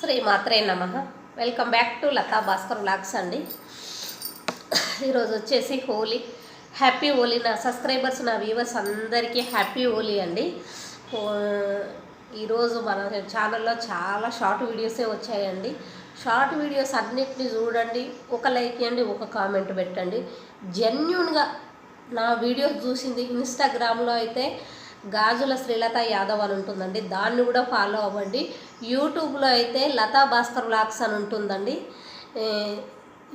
శ్రీ మాత్రే నమః. Welcome back to Latha Bhaskar vlogs అండి. ఈరోజు వచ్చేసి హోలీ. హ్యాపీ హోలీ. నా సబ్స్క్రైబర్స్, నా వ్యూవర్స్ అందరికీ హ్యాపీ హోలీ అండి. ఈరోజు మన ఛానల్లో చాలా షార్ట్ వీడియోసే వచ్చాయండి. షార్ట్ వీడియోస్ అన్నిటిని చూడండి, ఒక లైక్ ఇవ్వండి, ఒక కామెంట్ పెట్టండి. జెన్యూన్గా నా వీడియోస్ చూసింది ఇన్స్టాగ్రామ్లో అయితే గాజుల శ్రీలత యాదవ్ అని ఉంటుందండి, దాన్ని కూడా ఫాలో అవ్వండి. యూట్యూబ్లో అయితే లతా భాస్కర్ వ్లాగ్స్ అని ఉంటుందండి.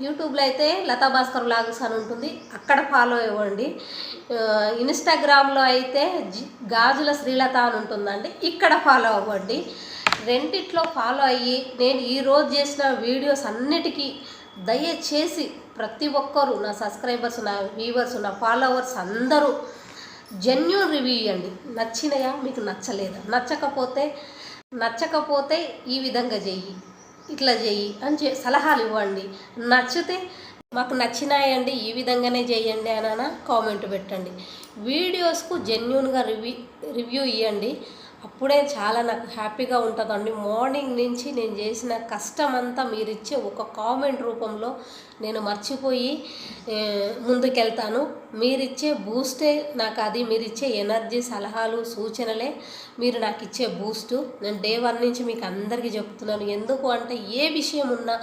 యూట్యూబ్లో అయితే లతా భాస్కర్ వ్లాగ్స్ అని ఉంటుంది, అక్కడ ఫాలో అవ్వండి. ఇన్స్టాగ్రామ్లో అయితే గాజుల శ్రీలత అని ఉంటుందండి, ఇక్కడ ఫాలో అవ్వండి. రెండిట్లో ఫాలో అయ్యి నేను ఈరోజు చేసిన వీడియోస్ అన్నిటికీ దయచేసి ప్రతి ఒక్కరు, నా సబ్స్క్రైబర్స్, నా వ్యూవర్స్, నా ఫాలోవర్స్ అందరూ జెన్యూన్ రివ్యూ ఇవ్వండి. నచ్చినాయా, మీకు నచ్చలేదా, నచ్చకపోతే ఈ విధంగా చెయ్యి, ఇట్లా చెయ్యి అని సలహాలు ఇవ్వండి. నచ్చితే మాకు నచ్చినాయండి, ఈ విధంగానే చేయండి అని కామెంట్ పెట్టండి. వీడియోస్కు జెన్యూన్గా రివ్యూ ఇవ్వండి, అప్పుడే చాలా నాకు హ్యాపీగా ఉంటుందండి. మార్నింగ్ నుంచి నేను చేసిన కష్టం అంతా మీరిచ్చే ఒక కామెంట్ రూపంలో నేను మర్చిపోయి ముందుకెళ్తాను. మీరిచ్చే బూస్టే నాకు, అది మీరిచ్చే ఎనర్జీ, సలహాలు, సూచనలే మీరు నాకు ఇచ్చే బూస్టు. నేను డే 1 నుంచి మీకు అందరికీ చెప్తున్నాను. ఎందుకు అంటే ఏ విషయం ఉన్నా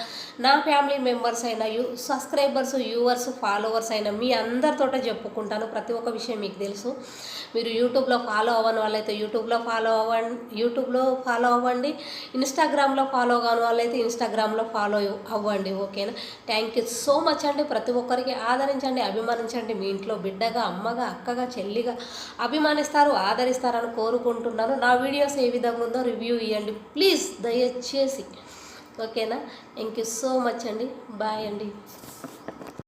నా ఫ్యామిలీ మెంబర్స్ అయినా, సబ్స్క్రైబర్స్, వ్యూవర్స్, ఫాలోవర్స్ అయినా మీ అందరితోటే చెప్పుకుంటాను. ప్రతి ఒక్క విషయం మీకు తెలుసు. మీరు యూట్యూబ్లో ఫాలో అవ్వని వాళ్ళైతే యూట్యూబ్లో ఫాలో అవ్వండి. ఇన్స్టాగ్రామ్లో ఫాలో కాని వాళ్ళైతే ఇన్స్టాగ్రామ్లో ఫాలో అవ్వండి. ఓకేనా? థ్యాంక్ యూ సో మచ్ అండి. ప్రతి ఒక్కరికి ఆదరించండి, అభిమానించండి. మీ ఇంట్లో బిడ్డగా, అమ్మగా, అక్కగా, చెల్లిగా అభిమానిస్తారు, ఆదరిస్తారని కోరుకుంటున్నాను. నా వీడియోస్ ఏ విధంగా ఉందో రివ్యూ ఇవ్వండి ప్లీజ్, దయచేసి. ఓకేనా? థ్యాంక్ యూ సో మచ్ అండి. బాయ్ అండి.